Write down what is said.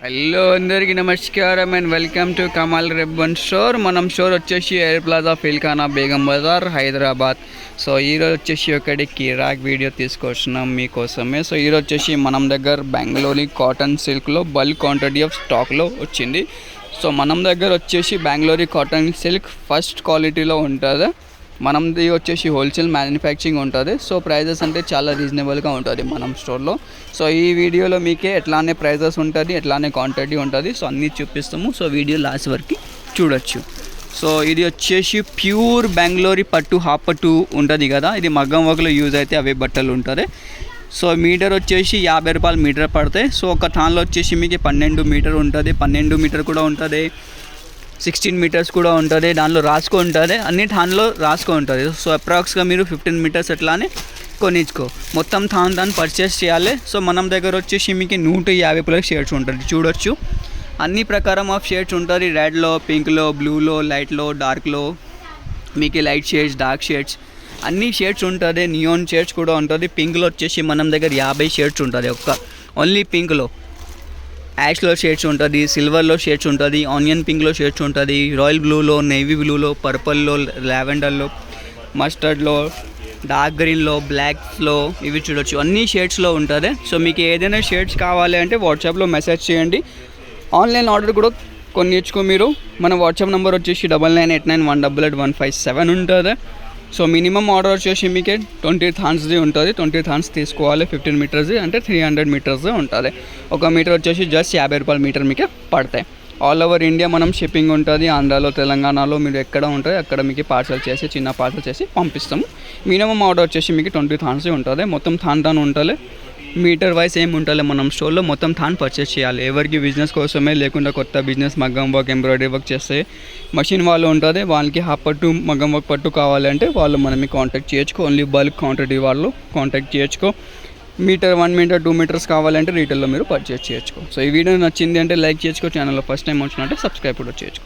Hello అందరికీ నమస్కారం and welcome to Kamal ribbon store. మనం స్టోర్ వచ్చేసి Air Plaza Feelkhana Begum Bazar Hyderabad. So ఈరోజు వచ్చేసి ఒకటి కిరాక్ వీడియో తీసుకొచ్చినాం మీకోసమే. సో ఈరోజు వచ్చేసి మనం దగ్గర బెంగళూరు కాటన్ సిల్క్లో బల్క్ క్వాంటిటీ ఆఫ్ స్టాక్లో వచ్చింది. సో మనం దగ్గర వచ్చేసి బెంగళూరు కాటన్ సిల్క్ ఫస్ట్ క్వాలిటీలో ఉంటుంది. మనది వచ్చేసి హోల్సేల్ మ్యానుఫ్యాక్చరింగ్ ఉంటుంది. సో ప్రైజెస్ అంటే చాలా రీజనబుల్గా ఉంటుంది మనం స్టోర్లో. సో ఈ వీడియోలో మీకే ఎట్లానే ప్రైజెస్ ఉంటుంది, ఎట్లానే క్వాంటిటీ ఉంటుంది. సో అన్నీ చూపిస్తాము. సో వీడియో లాస్ట్ వరకు చూడొచ్చు. సో ఇది వచ్చేసి ప్యూర్ బెంగళూరు పట్టు హాఫ్ పట్టు ఉంటుంది కదా, ఇది మగ్గం వర్క్లో యూజ్ అయితే అవే బట్టలు ఉంటుంది. సో మీటర్ వచ్చేసి 50 రూపాయలు మీటర్ పడతాయి. సో ఒక థాన్లో వచ్చేసి మీకు 12 మీటర్ ఉంటుంది, 12 మీటర్ కూడా ఉంటుంది, 16 మీటర్స్ కూడా ఉంటుంది. దానిలో రాసుకో ఉంటుంది, అన్ని థాన్లో రాసుకో ఉంటుంది. సో అప్రాక్స్గా మీరు 15 మీటర్స్ అట్లానే కొనిచ్చుకో. మొత్తం థాన్ పర్చేస్ చేయాలి. సో మనం దగ్గర వచ్చేసి మీకు 150 షేడ్స్ ఉంటుంది చూడొచ్చు. అన్ని ప్రకారం ఆఫ్ షేడ్స్ ఉంటుంది. రెడ్లో, పింక్లో, బ్లూలో, లైట్లో, డార్క్లో, మీకు లైట్ షేడ్స్, డార్క్ షేడ్స్ అన్ని షేడ్స్ ఉంటుంది. నియాన్ షేడ్స్ కూడా ఉంటుంది. పింక్లో వచ్చేసి మనం దగ్గర 50 షేడ్స్ ఉంటుంది ఓన్లీ పింక్లో. యాష్లో షేడ్స్ ఉంటుంది, సిల్వర్లో షేడ్స్ ఉంటుంది, ఆనియన్ పింక్లో షేడ్స్ ఉంటుంది, రాయల్ బ్లూలో, నేవీ బ్లూలో, పర్పుల్లో, లావెండర్లో, మస్టర్డ్లో, డార్క్ గ్రీన్లో, బ్లాక్స్లో ఇవి చూడొచ్చు. అన్ని షేడ్స్లో ఉంటుంది. సో మీకు ఏదైనా షేడ్స్ కావాలి అంటే వాట్సాప్లో మెసేజ్ చేయండి. ఆన్లైన్ ఆర్డర్ కూడా కొనిచ్చుకో మీరు. మన వాట్సాప్ నెంబర్ వచ్చేసి 9989188157 ఉంటుంది. సో మినిమం ఆర్డర్ వచ్చేసి మీకు 20 థాన్స్ది ఉంటుంది. 20 థాన్స్ తీసుకోవాలి. 15 మీటర్స్ది అంటే 300 మీటర్స్ ఉంటుంది. ఒక మీటర్ వచ్చేసి జస్ట్ 50 రూపాయల మీటర్ మీకు పడతాయి. ఆల్ ఓవర్ ఇండియా మనం షిప్పింగ్ ఉంటుంది. ఆంధ్రాలో, తెలంగాణలో మీరు ఎక్కడ ఉంటుంది అక్కడ మీకు పార్సల్ చేసి, చిన్న పార్సల్ చేసి పంపిస్తాము. మినిమం ఆర్డర్ వచ్చేసి మీకు 20 థాన్స్ది ఉంటుంది. మొత్తం థాన్ ఉంటుంది. మీటర్ వైజ్ ఏమి ఉంటుంది మనం స్టోర్లో మొత్తం థాన్ పర్చేస్ చేయాలి. ఎవరికి బిజినెస్ కోసమే లేకుండా కొత్త బిజినెస్ మగ్గం వర్క్, ఎంబ్రాయిడరీ వర్క్ చేస్తే మషిన్ వాళ్ళు ఉంటుంది. వాళ్ళకి హాఫ్ పట్టు, మగ్గం వర్క్ పట్టు కావాలంటే వాళ్ళు మనమే కాంటాక్ట్ చేయొచ్చు. ఓన్లీ బల్క్ క్వాంటిటీ వాళ్ళు కాంటాక్ట్ చేయొచ్చు. మీటర్, 1 మీటర్, 2 మీటర్స్ కావాలంటే రీటైల్లో మీరు పర్చేస్ చేయొచ్చు. సో ఈ వీడియో నచ్చింది అంటే లైక్ చేసుకో. ఛానల్లో ఫస్ట్ టైం వచ్చినట్టే సబ్స్క్రైబ్ కూడా చేయొచ్చు.